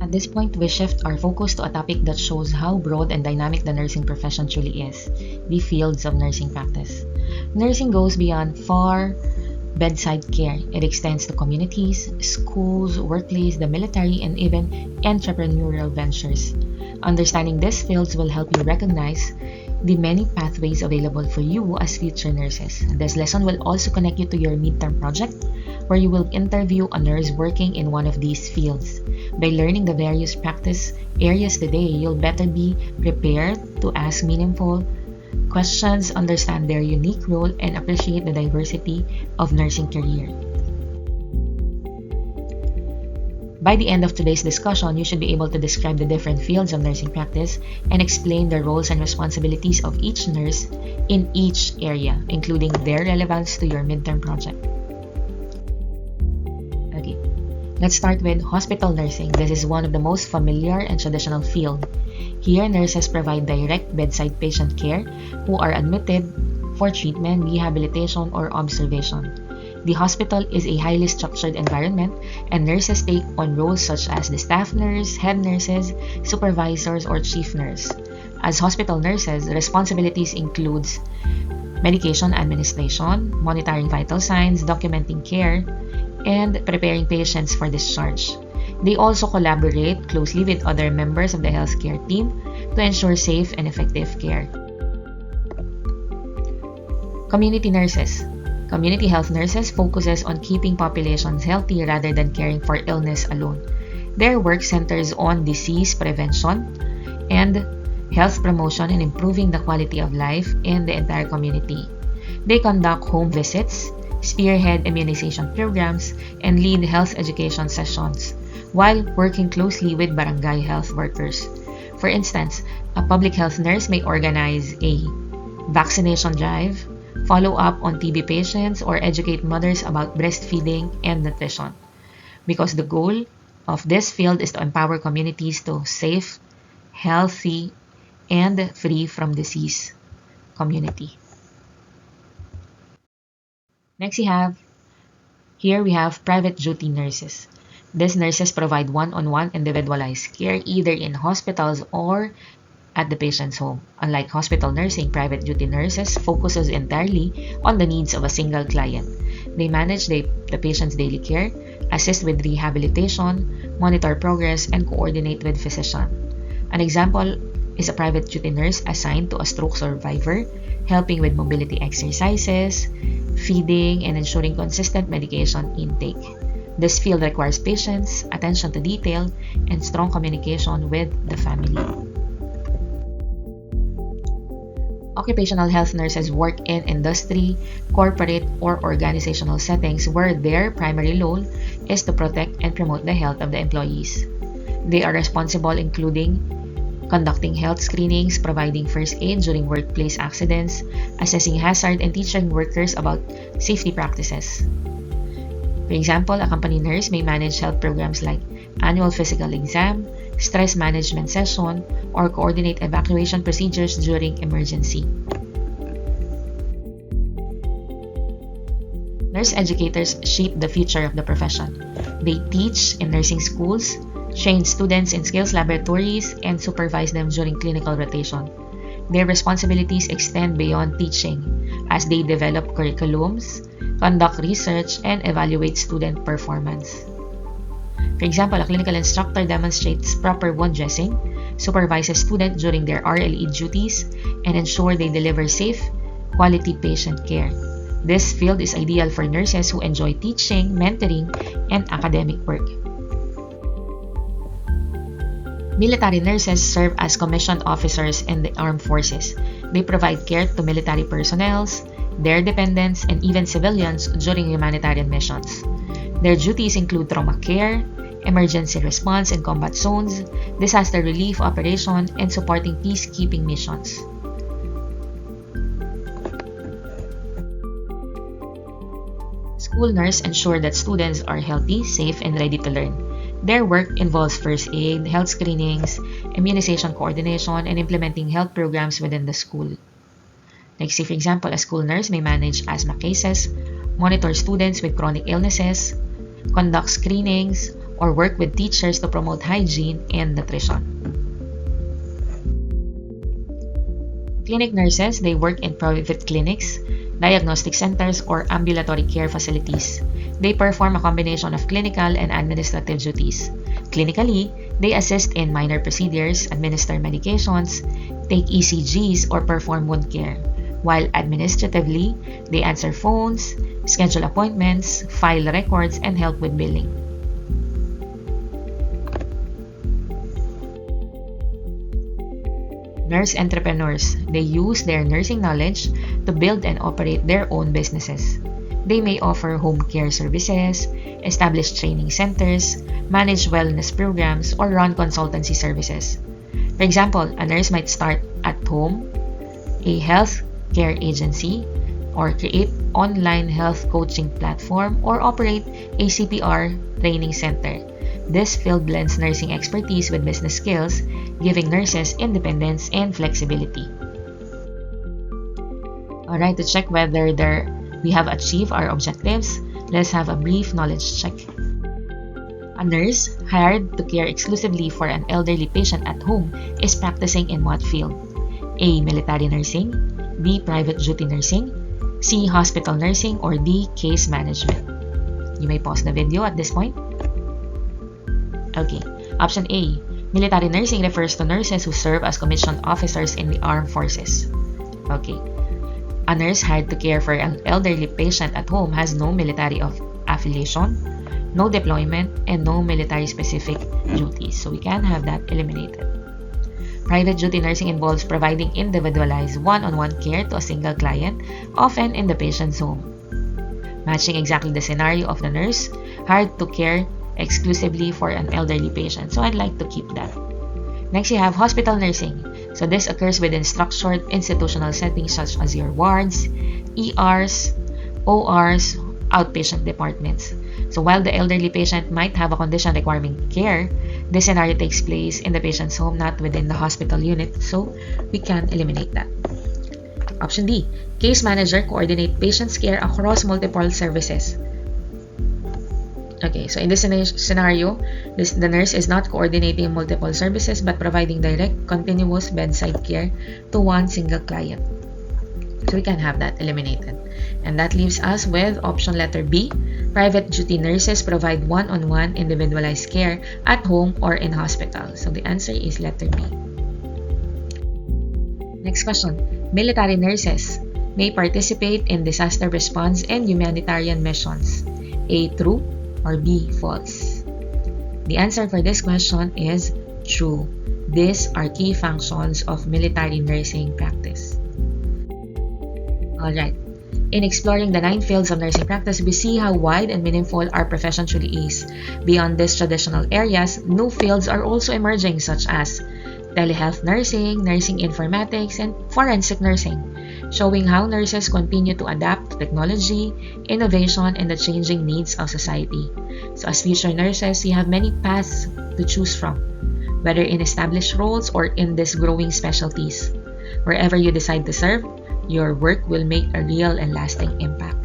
At this point, we shift our focus to a topic that shows how broad and dynamic the nursing profession truly is: the fields of nursing practice. Nursing goes beyond far bedside care. It extends to communities, schools, workplace, the military, and even entrepreneurial ventures. Understanding these fields will help you recognize the many pathways available for you as future nurses. This lesson will also connect you to your midterm project, where you will interview a nurse working in one of these fields. By learning the various practice areas today, you'll better be prepared to ask meaningful questions, understand their unique role, and appreciate the diversity of nursing career. By the end of today's discussion, you should be able to describe the different fields of nursing practice and explain the roles and responsibilities of each nurse in each area, including their relevance to your midterm project. Okay, let's start with hospital nursing. This is one of the most familiar and traditional field. Here, nurses provide direct bedside patient care who are admitted for treatment, rehabilitation, or observation. The hospital is a highly structured environment, and nurses take on roles such as the staff nurse, head nurses, supervisors, or chief nurse. As hospital nurses, responsibilities includes medication administration, monitoring vital signs, documenting care, and preparing patients for discharge. They also collaborate closely with other members of the healthcare team to ensure safe and effective care. Community nurses. Community health nurses focuses on keeping populations healthy rather than caring for illness alone. Their work centers on disease prevention and health promotion and improving the quality of life in the entire community. They conduct home visits, spearhead immunization programs, and lead health education sessions while working closely with barangay health workers. For instance, a public health nurse may organize a vaccination drive, follow up on TB patients, or educate mothers about breastfeeding and nutrition. Because the goal of this field is to empower communities to safe, healthy, and free from disease community. Next here we have private duty nurses. These nurses provide one-on-one individualized care either in hospitals or at the patient's home. Unlike hospital nursing, private duty nurses focuses entirely on the needs of a single client. They manage the patient's daily care, assist with rehabilitation, monitor progress, and coordinate with physician. An example is a private duty nurse assigned to a stroke survivor, helping with mobility exercises, feeding, and ensuring consistent medication intake. This field requires patience, attention to detail, and strong communication with the family. Occupational health nurses work in industry, corporate, or organizational settings where their primary role is to protect and promote the health of the employees. They are responsible including conducting health screenings, providing first aid during workplace accidents, assessing hazard, and teaching workers about safety practices. For example, a company nurse may manage health programs like annual physical exam, stress management session, or coordinate evacuation procedures during emergency. Nurse educators shape the future of the profession. They teach in nursing schools, train students in skills laboratories, and supervise them during clinical rotation. Their responsibilities extend beyond teaching as they develop curriculums, conduct research, and evaluate student performance. For example, a clinical instructor demonstrates proper wound dressing, supervises students during their RLE duties, and ensures they deliver safe, quality patient care. This field is ideal for nurses who enjoy teaching, mentoring, and academic work. Military nurses serve as commissioned officers in the armed forces. They provide care to military personnel, their dependents, and even civilians during humanitarian missions. Their duties include trauma care, emergency response in combat zones, disaster relief operation, and supporting peacekeeping missions. School nurses ensure that students are healthy, safe, and ready to learn. Their work involves first aid, health screenings, immunization coordination, and implementing health programs within the school. Like say for example, a school nurse may manage asthma cases, monitor students with chronic illnesses, conduct screenings, or work with teachers to promote hygiene and nutrition. Clinic nurses, they work in private clinics, diagnostic centers, or ambulatory care facilities. They perform a combination of clinical and administrative duties. Clinically, they assist in minor procedures, administer medications, take ECGs, or perform wound care, while administratively, they answer phones, schedule appointments, file records, and help with billing. Nurse entrepreneurs, they use their nursing knowledge to build and operate their own businesses. They may offer home care services, establish training centers, manage wellness programs, or run consultancy services. For example, a nurse might start at home, a health care agency, or create online health coaching platform, or operate a CPR training center. This field blends nursing expertise with business skills, giving nurses independence and flexibility. Alright, to check whether we have achieved our objectives, let's have a brief knowledge check. A nurse hired to care exclusively for an elderly patient at home is practicing in what field? A. Military nursing, B. Private duty nursing, C. Hospital nursing, or D. Case management. You may pause the video at this point. Okay, option A. Military nursing refers to nurses who serve as commissioned officers in the armed forces. Okay. A nurse hired to care for an elderly patient at home has no military affiliation, no deployment, and no military-specific duties. So we can have that eliminated. Private duty nursing involves providing individualized one-on-one care to a single client, often in the patient's home. Matching exactly the scenario of the nurse hired to care exclusively for an elderly patient. So I'd like to keep that. Next, you have hospital nursing. So this occurs within structured institutional settings such as your wards, ERs, ORs, outpatient departments. So while the elderly patient might have a condition requiring care, this scenario takes place in the patient's home, not within the hospital unit. So we can eliminate that. Option D. Case manager coordinate patient's care across multiple services. Okay, so in this scenario, the nurse is not coordinating multiple services but providing direct, continuous bedside care to one single client. So we can have that eliminated. And that leaves us with option letter B. Private duty nurses provide one-on-one individualized care at home or in hospital. So the answer is letter B. Next question. Military nurses may participate in disaster response and humanitarian missions. A. True, or B. False? The answer for this question is true. These are key functions of military nursing practice. Alright, in exploring the 9 fields of nursing practice, we see how wide and meaningful our profession truly is. Beyond these traditional areas, new fields are also emerging such as telehealth nursing, nursing informatics, and forensic nursing, showing how nurses continue to adapt to technology, innovation, and the changing needs of society. So as future nurses, you have many paths to choose from, whether in established roles or in these growing specialties. Wherever you decide to serve, your work will make a real and lasting impact.